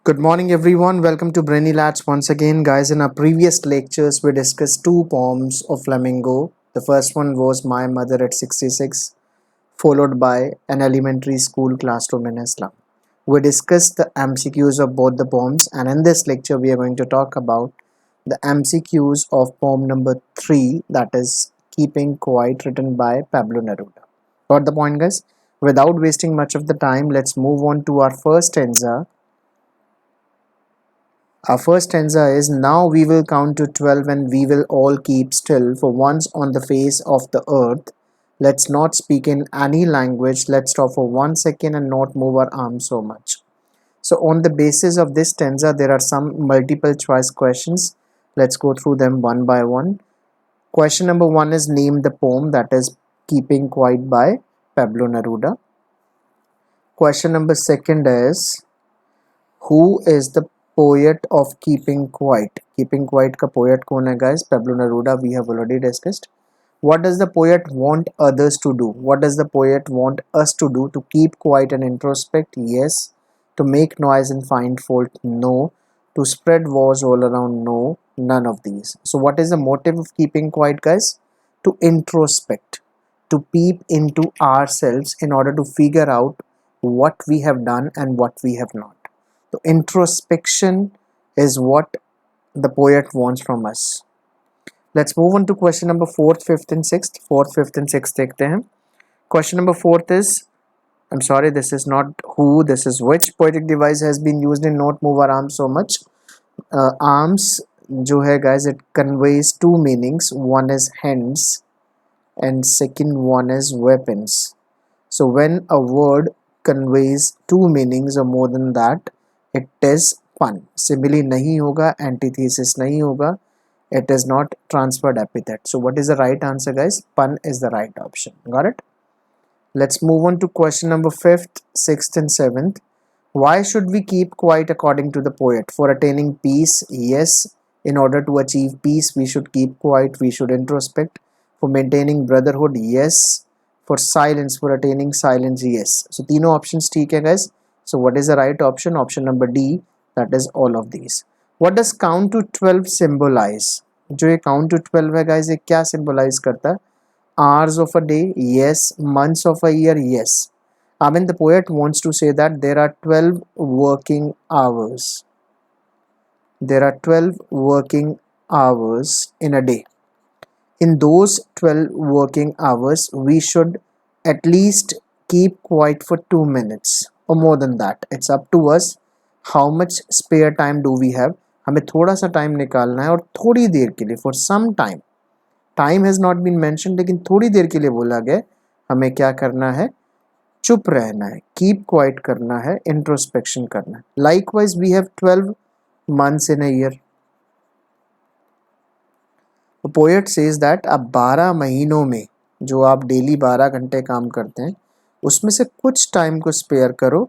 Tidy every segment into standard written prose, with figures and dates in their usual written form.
Good morning, everyone. Welcome to Brainy Lads once again, guys. In our previous lectures, we discussed two poems of Flamingo. The first one was My Mother at 66, followed by An Elementary School Classroom in Islam. We discussed the MCQs of both the poems, and in this lecture, we are going to talk about the MCQs of poem number 3, that is Keeping Quiet, written by Pablo Neruda. Got the point, guys? Without wasting much of the time, let's move on to our first stanza. Our first stanza is Now we will count to 12 and we will all keep still for once on the face of the earth. Let's not speak in any language. Let's stop for 1 second and not move our arms so much. So, on the basis of this stanza, there are some multiple choice questions. Let's go through them one by one. Question number one is Name the poem, that is Keeping Quiet by Pablo Neruda. Question number second is Who is the poet of Keeping Quiet? Keeping Quiet का poet कौन है guys? Pablo Neruda, we have already discussed. What does the poet want others to do? What does the poet want us to do? To keep quiet and introspect? Yes. To make noise and find fault? No. To spread wars all around? No. None of these. So what is the motive of keeping quiet, guys? To introspect, to peep into ourselves in order to figure out what we have done and what we have not. So introspection is what the poet wants from us. Let's move on to question number 4th, 5th and 6th. 4th, 5th and 6th देखते हैं. Question number 4th is, I'm sorry, this is not who, this is which poetic device has been used in not move our arms so much. Arms जो है guys, it conveys two meanings. One is hands and second one is weapons. So when a word conveys two meanings or more than that, it is pun. Simile nahi hoga, antithesis nahi hoga, it is not transferred epithet. So what is the right answer, guys? Pun is the right option. Got it? Let's move on to question number 5th, 6th and 7th. Why should we keep quiet according to the poet? For attaining peace, yes. In order to achieve peace, we should keep quiet, we should introspect. For maintaining brotherhood, yes. For silence, for attaining silence, yes. So तीनों options ठीक है guys. So what is the right option? Option number D, that is all of these. What does count to 12 symbolize? जो ये count to 12 है guys, ये क्या symbolize करता है? Hours of a day, yes. Months of a year, yes. I mean, the poet wants to say that there are 12 working hours. There are 12 working hours in a day. In those 12 working hours, we should at least keep quiet for 2 minutes or more than that. It's up to us how much spare time do we have. हमें थोड़ा सा time निकालना है और थोड़ी देर के लिए, for some time. Time has not been mentioned, लेकिन थोड़ी देर के लिए बोला गया. हमें क्या करना है? चुप रहना है, कीप क्वाइट करना है, इंट्रोस्पेक्शन करना है. Likewise we have 12 months in a year. Poet says that अब 12 महीनों में जो आप डेली 12 घंटे काम करते हैं उसमें से कुछ टाइम को स्पेयर करो,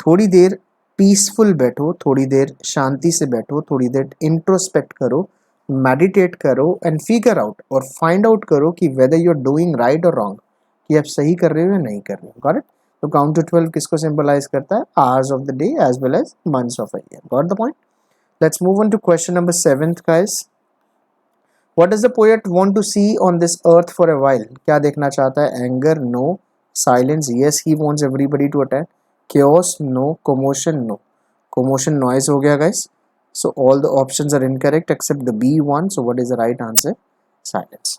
थोड़ी देर पीसफुल बैठो, थोड़ी देर शांति से बैठो, थोड़ी देर इंट्रोस्पेक्ट करो, मेडिटेट करो एंड फिगर आउट और फाइंड आउट करो कि whether you are doing right और रॉन्ग, कि आप सही कर रहे हो या नहीं कर रहे हो. Got it? तो काउंट टू 12 किसको सिंबलाइज करता है? Hours of the day as well as months of a year. Got the point? Let's move on to question number 7th guys. What does the poet want to see on this earth for a while? क्या देखना चाहता है? Anger? No. Silence? Yes, he wants everybody to attack. Chaos? No. Commotion? No. Commotion noise हो गया guys. So all the options are incorrect except the B one. So what is the right answer? Silence.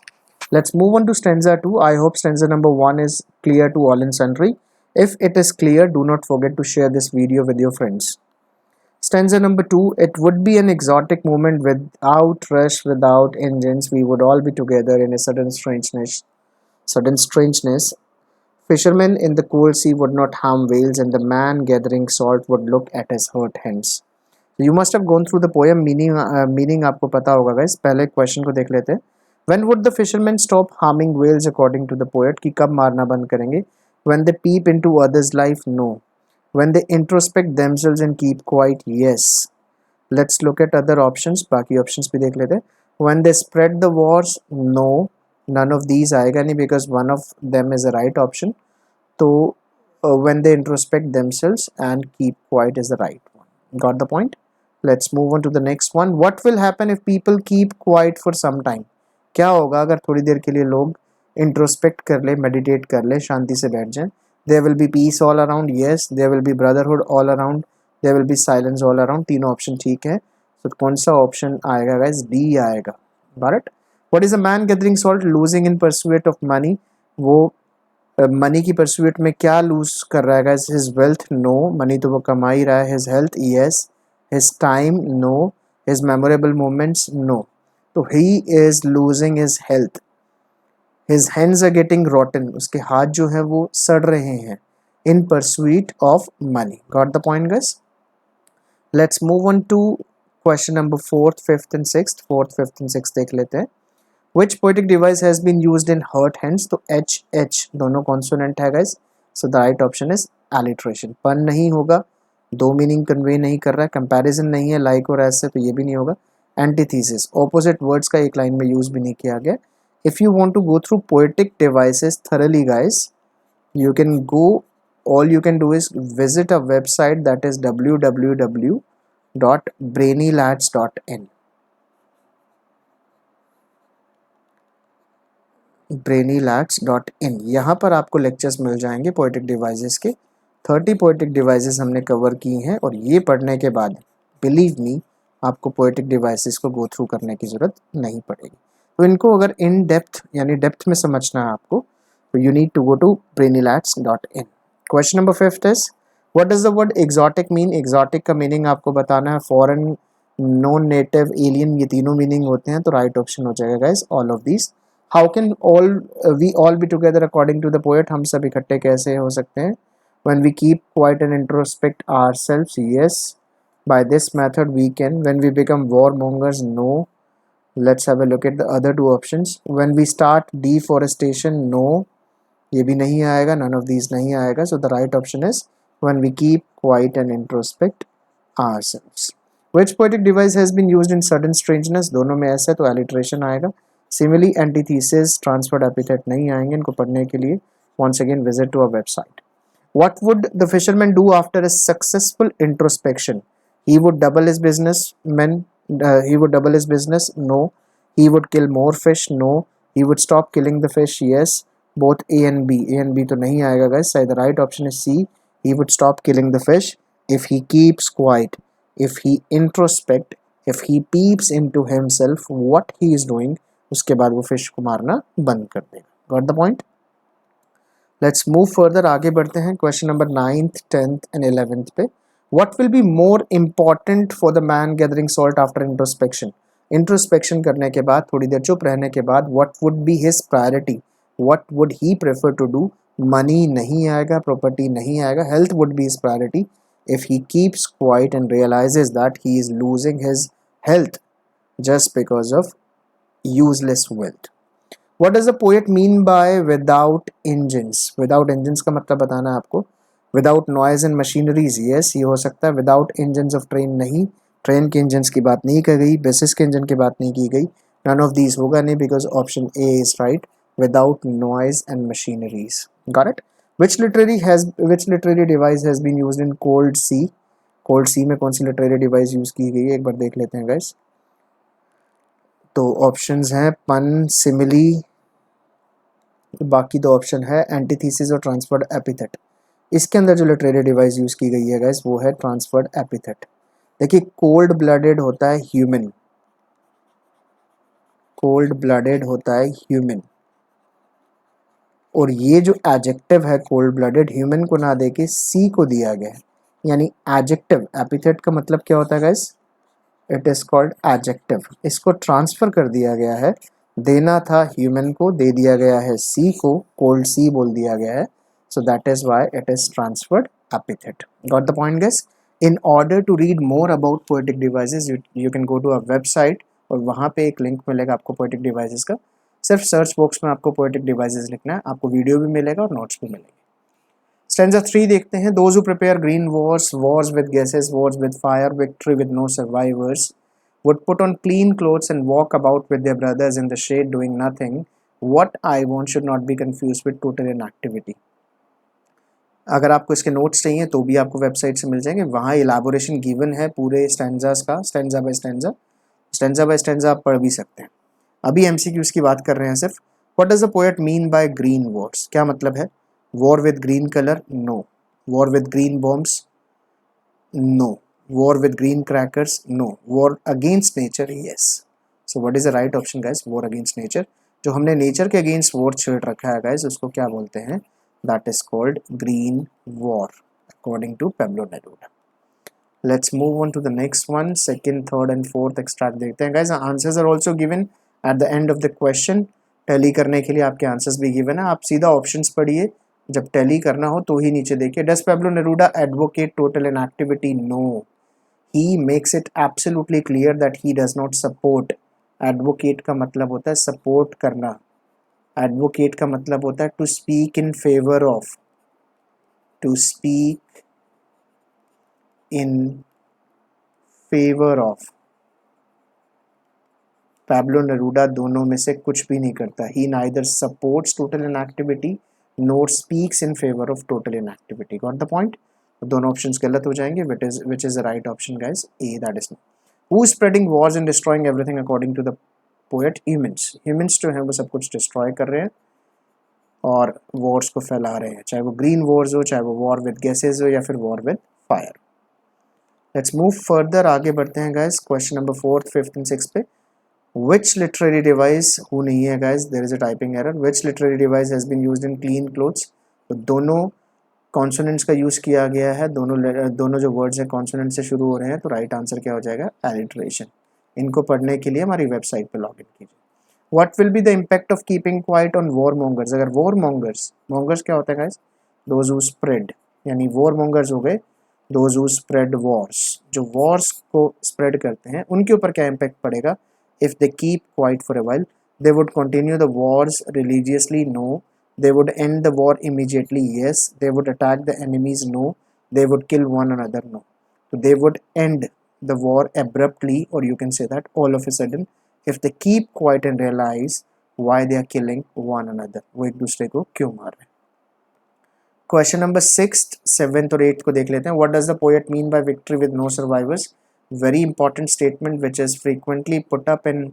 Let's move on to stanza 2. I hope stanza number 1 is clear to all and sundry. If it is clear, do not forget to share this video with your friends. Stanza number 2. It would be an exotic moment without rush, without engines. We would all be together in a sudden strangeness. Sudden strangeness. Fishermen in the cool sea would not harm whales, and the man gathering salt would look at his hurt hands. You must have gone through the poem. Meaning आपको पता होगा guys. पहले question को देख लेते हैं. When would the fishermen stop harming whales according to the poet? कि कब मारना बंद करेंगे? When they peep into others' life? No. When they introspect themselves and keep quiet? Yes. Let's look at other options. बाकी options भी देख लेते हैं. When they spread the wars? No. None of these आएगा नहीं because one of them is the right option. तो when they introspect themselves and keep quiet is the right one. Got the point? Let's move on to the next one. What will happen if people keep quiet for some time? क्या होगा अगर थोड़ी देर के लिए लोग introspect कर ले, meditate कर ले, शांति से बैठ जाएं? There will be peace all around. Yes. There will be brotherhood all around. There will be silence all around. तीनों ऑप्शन ठीक है. तो कौन सा ऑप्शन आएगा गाइस? डी आएगा. Got it? What is a man gathering salt losing in pursuit of money? वो money की परस्यूट में क्या लूज कर रहा है guys? His wealth? No. Money तो वो कमा ही रहा है. His health? Yes. His time? No. His memorable moments? No. तो he is losing his health. His hands are getting rotten. उसके हाथ जो है वो सड़ रहे हैं. In pursuit of money. Got the point guys? Let's move on to question number 4th, 5th and 6th. 4th, 5th and 6th देख लेते हैं. Which poetic device has been used in hurt hands? तो H दोनों consonant है guys. So the right option is alliteration. पन नहीं होगा, दो मीनिंग कन्वे नहीं कर रहा है, कंपैरिजन नहीं है लाइक और ऐसे, तो ये भी नहीं होगा. एंटीथीसिस, ऑपोजिट वर्ड्स का एक लाइन में यूज भी नहीं किया गया. If you want to go through poetic devices thoroughly guys, you can go, all you can do is visit a website that is www.brainylats.in. brainylats.in. यहाँ पर आपको लेक्चर्स मिल जाएंगे पोएटिक डिवाइसेस के. 30 पोएटिक डिवाइसेस हमने कवर की हैं और ये पढ़ने के बाद बिलीव मी आपको पोएटिक डिवाइसेस को गो थ्रू करने की ज़रूरत नहीं पड़ेगी. तो इनको अगर इन डेप्थ यानी डेप्थ में समझना है आपको, तो you need to go to brainylats.in. Question number 5th is what does the word exotic mean? Exotic का मीनिंग आपको बताना है. फॉरेन, नॉन नेटिव, एलियन, ये तीनों मीनिंग होते हैं. तो राइट ऑप्शन हो जाएगा guys all of these. How can we all be together according to the poet? हम सब इकट्ठे कैसे हो सकते हैं? when we keep quiet and introspect ourselves? Yes. By this method we can. When we become warmongers? No. Let's have a look at the other two options. When we start deforestation? No. ये भी नहीं आएगा. None of these नहीं आएगा. So the right option is when we keep quiet and introspect ourselves. Which poetic device has been used in sudden strangeness? दोनों में ऐसे, तो alliteration आएगा. Simile, antithesis, transferred epithet नहीं आएंगे. इनको पढ़ने के लिए once again visit to our website. What would the fisherman do after a successful introspection? He would double his business. He would double his business. No. He would kill more fish. No. He would stop killing the fish. Yes. Both A and B. A and B तो नहीं आएगा guys. So the right option is C. He would stop killing the fish if he keeps quiet, if he introspect, if he peeps into himself what he is doing. उसके बाद वो fish को मारना बंद कर देगा. Got the point? Let's move further. आगे बढ़ते हैं question number 9th, 10th and 11th पे. What will be more important for the man gathering salt after introspection? Introspection करने के बाद, थोड़ी देर चुप रहने के बाद, what would be his priority? What would he prefer to do? Money नहीं आएगा, प्रॉपर्टी नहीं आएगा, health would be his priority. If he keeps quiet and realises that he is losing his health just because of useless wealth. What does the poet mean by without engines? Without engines का मतलब बताना है आपको. Without noise and machineries, yes, ये हो सकता है. Without engines of train नहीं, ट्रेन के इंजन्स की बात नहीं की गई, बसेस के इंजन की बात नहीं की गई. None of these होगा नहीं because option A is right. Without noise and machineries. Got it? Which literary device has been used in Cold Sea? Cold Sea में कौन सी literary device यूज की गई है, एक बार देख लेते हैं guys. तो ऑप्शंस हैं पन, सिमिली, बाकी दो ऑप्शन है एंटीथीसिस और ट्रांसफर्ड एपिथेट. इसके अंदर जो लिटरेरी डिवाइस यूज़ की गई है गाइस वो है ट्रांसफर्ड एपिथेट. देखिए कोल्ड ब्लडेड होता है ह्यूमन, कोल्ड ब्लडेड होता है ह्यूमन, और ये जो एडजेक्टिव है कोल्ड ब्लडेड ह्यूमन को ना देके सी को दिया गया है, यानी एडजेक्टिव. एपिथेट का मतलब क्या होता है guys? It is called adjective. इसको ट्रांसफर कर दिया गया है, देना था ह्यूमन को, दे दिया गया है सी को, कोल्ड सी बोल दिया गया है. So that is why it is transferred epithet. Got the point guys? In order to read more about poetic devices you can go to a website, और वहाँ पे एक लिंक मिलेगा आपको पोएटिक डिवाइसेस का. सिर्फ सर्च बॉक्स में आपको पोएटिक डिवाइसेस लिखना है, आपको वीडियो भी मिलेगा और नोट्स भी मिलेंगे. स्टैंजा 3 देखते हैं. Those who prepare green wars, wars with gases, wars with fire, victory with no survivors, would put on clean clothes and walk about with their brothers in the shade doing nothing. What I want should not be confused with total inactivity. अगर आपको इसके notes चाहिए तो भी आपको website से मिल जाएंगे, वहाँ इलाबोरेशन गिवन है पूरे स्टैंजास का, स्टैंजा बाय स्टैंजा आप पढ़ भी सकते हैं। अभी एमसीक्यूज की बात कर रहे हैं सिर्फ। What does the poet mean by green wars, क्या मतलब है? War with green colour, no. War with green bombs, no. War with green crackers, no. War against nature, yes. So what is the right option guys? War against nature. जो हमने nature के against war छेड़ रखा है guys, उसको क्या बोलते हैं? That is called green war according to Pablo Neruda. Let's move on to the next one. Second, third and fourth extract देखते हैं guys. Answers are also given at the end of the question. Tally करने के लिए आपके answers भी given है, आप सीधा ऑप्शंस पढ़िए, जब टैली करना हो तो ही नीचे देखिए। Does Pablo Neruda advocate total inactivity? No, he makes it absolutely clear that he does not support. Advocate का मतलब होता है सपोर्ट करना, एडवोकेट का मतलब होता है to speak in favour of, to speak in favor of। Pablo Neruda दोनों में से कुछ भी नहीं करता। He neither supports total inactivity nor speaks in favour of total inactivity. Got the point? दोनों ऑप्शंस गलत हो जाएंगे। Which is the right option guys? A, that is no. Who is spreading wars and destroying everything according to the poet? Humans. Humans जो है वो सब कुछ destroy कर रहे हैं और वॉर्स को फैला रहे हैं, चाहे वो ग्रीन वॉर्स हो, चाहे वो वॉर विद गैसेज हो, या फिर war with fire. Let's move further, आगे बढ़ते हैं guys. Question number 4th, 5th and 6th पे। विच लिटरेरी डिवाइस, हु नहीं है guys, there is a typing error. Which literary device has been used in clean clothes? तो दोनों consonants का use किया गया है, दोनों जो वर्ड्स हैं कॉन्सोनेंट से शुरू हो रहे हैं, तो राइट आंसर क्या हो जाएगा? एलिट्रेशन। इनको पढ़ने के लिए हमारी वेबसाइट पर लॉग इन कीजिए। What will be the impact of keeping quiet on warmongers? अगर वॉर मॉन्गर्स क्या होता है गाइस? दोज हु स्प्रेड, यानी वॉर मॉन्गर्स हो गए दोज हु स्प्रेड वॉर्स, जो वॉर्स को स्प्रेड करते हैं, उनके ऊपर क्या इम्पैक्ट पड़ेगा? If they keep quiet for a while, they would continue the wars religiously, no. They would end the war immediately, yes. They would attack the enemies, no. They would kill one another, no. So they would end the war abruptly, or you can say that all of a sudden, if they keep quiet and realize why they are killing one another. वो एक दूसरे को क्यों मार रहे हैं। Question number 6th, 7th और 8th को देख लेते हैं। What does the poet mean by victory with no survivors? Very important statement which is frequently put up in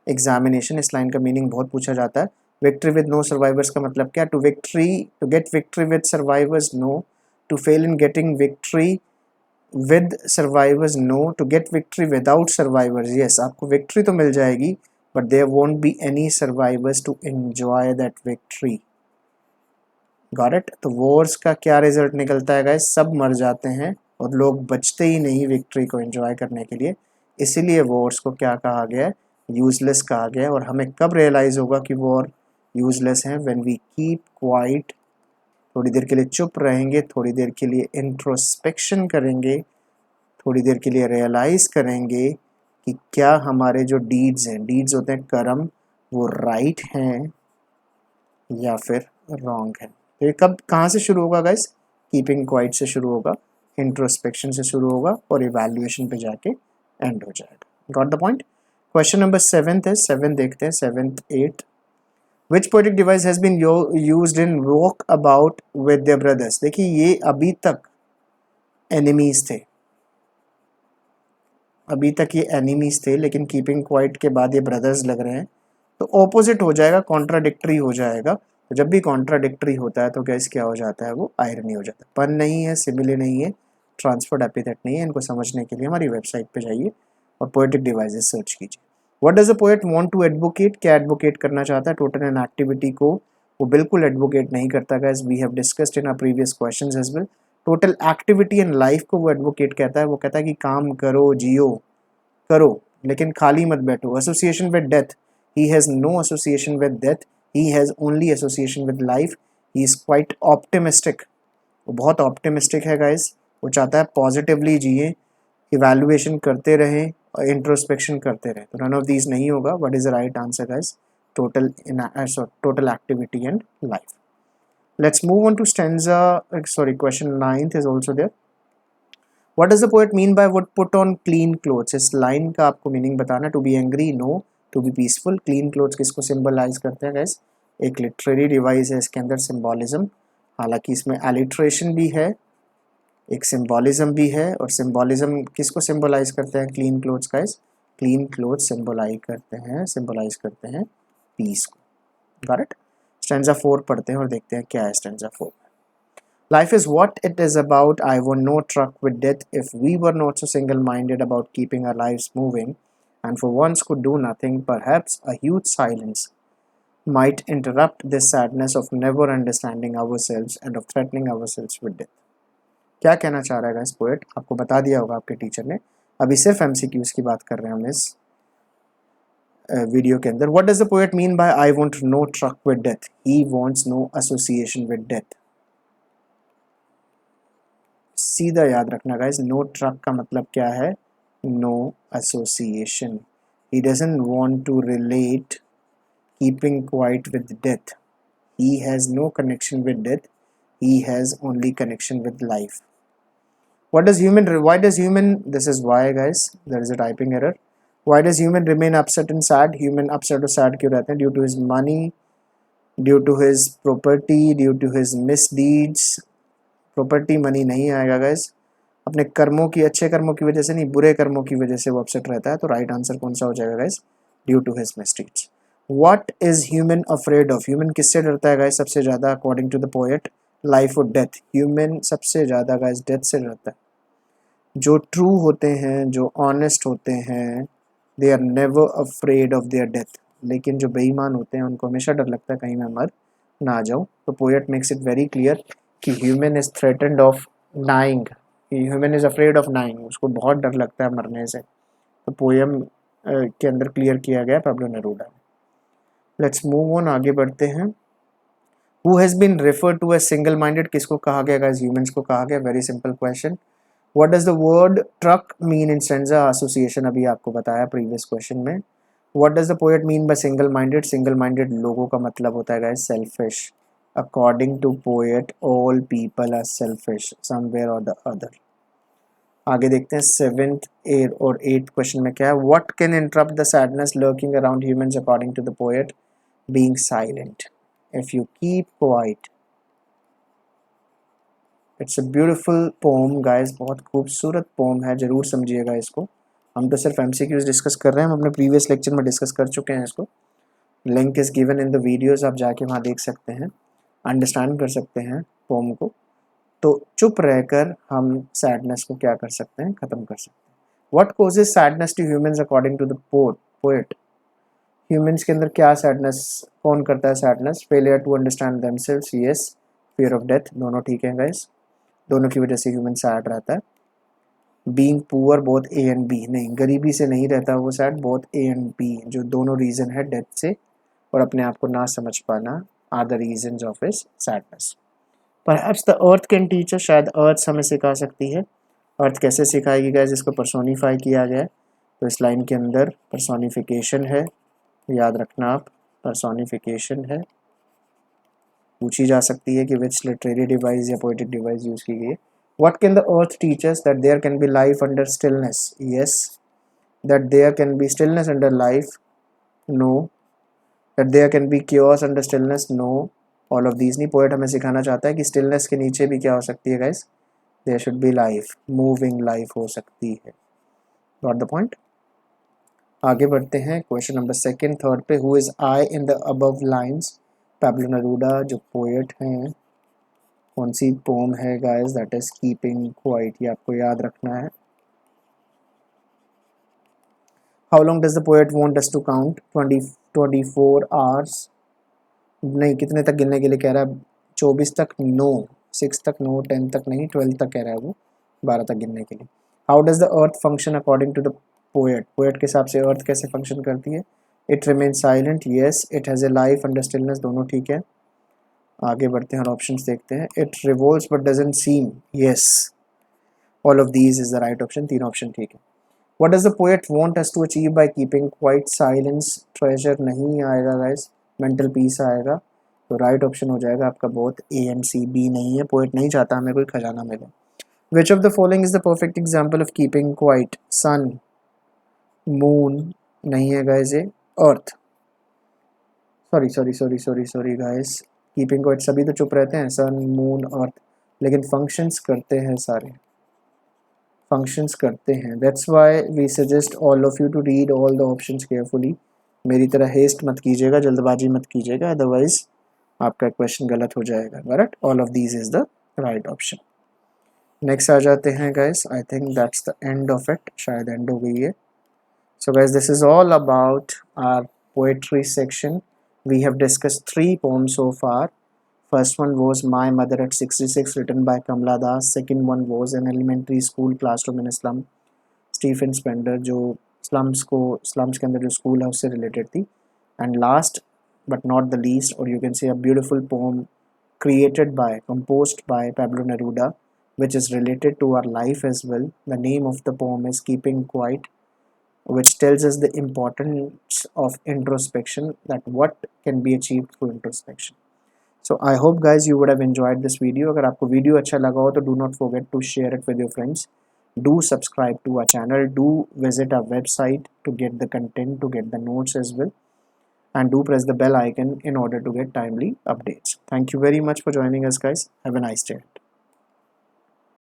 examination. इस लाइन का मीनिंग बहुत पूछा जाता है। विक्ट्री विद नो सर्वाइवर्स का मतलब क्या? To get victory with survivors, no. To fail in getting victory with survivors, no. To get victory without survivors, yes. आपको विक्ट्री तो मिल जाएगी but there won't be any survivors to enjoy that victory. Got it? तो wars का क्या result निकलता है guys? सब मर जाते हैं और लोग बचते ही नहीं विक्ट्री को एंजॉय करने के लिए। इसीलिए वॉर्स को क्या कहा गया है? यूजलेस कहा गया है। और हमें कब रियलाइज होगा कि वॉर यूजलेस है? व्हेन वी कीप क्वाइट, थोड़ी देर के लिए चुप रहेंगे, थोड़ी देर के लिए इंट्रोस्पेक्शन करेंगे, थोड़ी देर के लिए रियलाइज करेंगे कि क्या हमारे जो डीड्स हैं, डीड्स होते हैं कर्म, वो राइट हैं या फिर रॉन्ग है। तो ये कब कहाँ से शुरू होगा गाइस? कीपिंग क्वाइट से शुरू होगा, इंट्रोस्पेक्शन से शुरू होगा और इवैल्यूएशन पे जाके एंड हो जाएगा। Got the point? Question number 7th है, 7 देखते हैं, 7th 8th। Which poetic device has been used in walk about with their brothers? देखिए ये अभी तक एनिमीज थे, अभी तक ये एनिमीज थे, लेकिन कीपिंग क्वाइट के बाद ये ब्रदर्स लग रहे हैं, तो ऑपोजिट हो जाएगा, कॉन्ट्राडिक्टरी हो जाएगा। तो जब भी कॉन्ट्राडिक्टरी होता है तो गैस क्या हो जाता है? वो आयरनी हो जाता है। पन नहीं है, सिमिले नहीं है, ट्रांसफर्ड एपिथेट नहीं है। इनको समझने के लिए हमारी वेबसाइट पे जाइए और पोएटिक डिवाइसेस सर्च कीजिए। What does the poet want to advocate? क्या एडवोकेट करना चाहता है? टोटल इनएक्टिविटी को वो बिल्कुल एडवोकेट नहीं करता guys. We have discussed in our previous questions as well. Total activity in life को वो एडवोकेट कहता है। वो कहता है कि काम करो, जियो, करो, लेकिन खाली मत बैठो। Association with death, he has no association with death, he has only association with life. He is quite optimistic, वो बहुत ऑप्टिमिस्टिक है गाइस। वो चाहता है पॉजिटिवली जिए, इवैल्यूएशन करते रहें और इंट्रोस्पेक्शन करते रहें। तो नन ऑफ दीज नहीं होगा। What is the right answer guys? Total activity and life. Let's move on to stanza, question 9th is also there. What does the poet mean by would put on clean clothes? इस line का आपको meaning बताना। To be angry, no. To be peaceful. Clean clothes किसको symbolise करते हैं guys? एक literary device है, इसके अंदर सिंबॉलिज्म। हालांकि इसमें एलिट्रेशन भी है, एक सिंबॉलिज्म भी है, और सिंबॉलिज्म किसको सिंबलाइज करते हैं? Clean clothes guys, clean clothes symbolise करते हैं पीस को। Got it? स्टैंजा 4 पढ़ते हैं और देखते हैं क्या है stanza 4। Life is what it is about. I want no truck with death. If we were not so single minded about keeping our lives moving, and for once could do nothing, perhaps a huge silence might interrupt this sadness of never understanding ourselves and of threatening ourselves with death. क्या कहना चाह रहा है इस poet? आपको बता दिया होगा आपके टीचर ने, अभी सिर्फ एमसीक्यूज की बात कर रहे हैं हम इस वीडियो के अंदर। What does the poet mean by I want no truck with death? He wants no association with death. सीधा याद रखना गाइस, नो ट्रक का मतलब क्या है? No association. He doesn't want to relate keeping quiet with death. He has no connection with death, he has only connection with life. What does human, why does human, this is why guys, there is a typing error. Why does human remain upset and sad? Human upset और sad क्यों रहते हैं? Due to his money, due to his property, due to his misdeeds. Property money नहीं आएगा guys, अपने कर्मों की, अच्छे कर्मों की वजह से नहीं, बुरे कर्मों की वजह से वो अपसेट रहता है। तो राइट आंसर कौन सा हो जाएगा guys? Due to his mistakes. What is human afraid of? Human किससे डरता है गाइस सबसे ज़्यादा according to the poet? Life और डेथ। ह्यूमन सबसे ज़्यादा गाइस डेथ से डरता है। जो ट्रू होते हैं, जो ऑनेस्ट होते हैं, they are never afraid of their death. लेकिन जो बेईमान होते हैं उनको हमेशा डर लगता है कहीं मैं मर ना आ जाऊँ। तो poet makes it very clear कि human is threatened of dying, human is afraid of dying, उसको बहुत डर लगता है मरने से। तो पोएम के अंदर क्लियर किया गया Pablo Neruda. Let's move on, आगे बढ़ते हैं। Who has been referred to as single minded? किसको कहा गया guys? Humans को कहा गया। Very simple question. What does the word truck mean in stanza? Association अभी आपको बताया प्रीवियस क्वेश्चन में। What does the poet mean by single minded? Single minded लोगों का मतलब होता है guys selfish. According to poet, all people are selfish somewhere or the other. आगे देखते हैं 7th और 8th क्वेश्चन में क्या है? What can interrupt the sadness lurking around humans according to the poet? Being silent. If you keep quiet. It's a beautiful poem guys, बहुत खूबसूरत pome है, ज़रूर समझिएगा इसको। हम तो सिर्फ MCQs डिस्कस कर रहे हैं, हम अपने प्रीवियस लेक्चर में डिस्कस कर चुके हैं इसको। Link is given in the videos, आप जाके वहाँ देख सकते हैं, अंडरस्टैंड कर सकते हैं पोम को। तो चुप रहकर हम सैडनेस को क्या कर सकते हैं? ख़त्म कर सकते हैं। What causes sadness to humans according to the poet? Humans के अंदर क्या सैडनेस, कौन करता है sadness? Failure to understand themselves, yes. Fear of death, दोनों ठीक है गाइस, दोनों की वजह से ह्यूमन सैड रहता है। Being poor, both A and B, नहीं गरीबी से नहीं रहता वो sad, both A and B जो दोनों रीज़न है डेथ से और अपने आप को ना समझ पाना are the reasons of his sadness. Perhaps the earth can teach us, शायद अर्थ हमें सिखा सकती है। अर्थ कैसे सिखाएगी गाइस? इसको पर्सोनीफाई किया गया है, तो इस लाइन के अंदर पर्सोनिफिकेशन है, याद रखना आप, पर्सोनिफिकेशन है। पूछी जा सकती है कि विच लिटरेरी डिवाइस या पोएटिक डिवाइस यूज की गई है। What can the earth teach us? That there can be life under stillness, yes. That there can be stillness under life, no. That there can be cures under stillness, no. All of these नहीं, poet हमें सिखाना चाहता है कि stillness के नीचे भी क्या हो सकती है guys? There should be life, moving life हो सकती है। Got the point? आगे बढ़ते हैं क्वेश्चन नंबर 2, 3 पे। Who is I in the above lines? Pablo Neruda जो पोएट हैं, कौन सी पोम है guys? That is keeping quiet, ये आपको याद रखना है। How long does the poet want us to count? 24 hours, नहीं कितने तक गिनने के लिए कह रहा है? 24 तक, नो। 6 तक नो, 10 तक नहीं, 12 तक कह रहा है वो, 12 तक गिनने के लिए। How does the earth function according to the poet? Poet के हिसाब से अर्थ कैसे फंक्शन करती है? It remain silent, yes. It has a life under stillness, दोनों ठीक है। आगे बढ़ते हैं और ऑप्शंस देखते हैं। It revolves but doesn't seem, yes. All of these is the right option, 3 option ठीक है। What does the poet want us to achieve by keeping quiet? Silence, treasure नहीं आएगा गाइस, मेंटल पीस आएगा। तो right option हो जाएगा आपका both A and C, B नहीं है। पोएट नहीं चाहता हमें कोई खजाना मिले। Which of the following is the perfect example of keeping quiet? Sun, moon नहीं है गाइस, ये earth, sorry guys, keeping quiet सभी तो चुप रहते हैं, सन मून अर्थ, लेकिन फंक्शंस करते हैं, सारे फंक्शंस करते हैं. That's why we suggest all of you to read all the options carefully. मेरी तरह हेस्ट मत कीजिएगा, जल्दबाजी मत कीजिएगा, अदरवाइज आपका क्वेश्चन गलत हो जाएगा. But all of these is the right option. Next आ जाते हैं guys. I think that's the end of it, शायद एंड हो गई है. So guys, this is all about our poetry section. We have discussed 3 poems so far. First one was My Mother at 66, written by Kamala Das. Second one was An Elementary School Classroom in a Slum, Stephen Spender, जो slums के अंदर जो school है उससे related थी. And last but not the least, or you can say a beautiful poem composed by Pablo Neruda, which is related to our life as well. The name of the poem is Keeping Quiet, which tells us the importance of introspection, that what can be achieved through introspection. So I hope guys you would have enjoyed this video. अगर आपको video अच्छा लगा हो तो do not forget to share it with your friends. Do subscribe to our channel. Do visit our website to get the content, to get the notes as well. And do press the bell icon in order to get timely updates. Thank you very much for joining us guys. Have a nice day.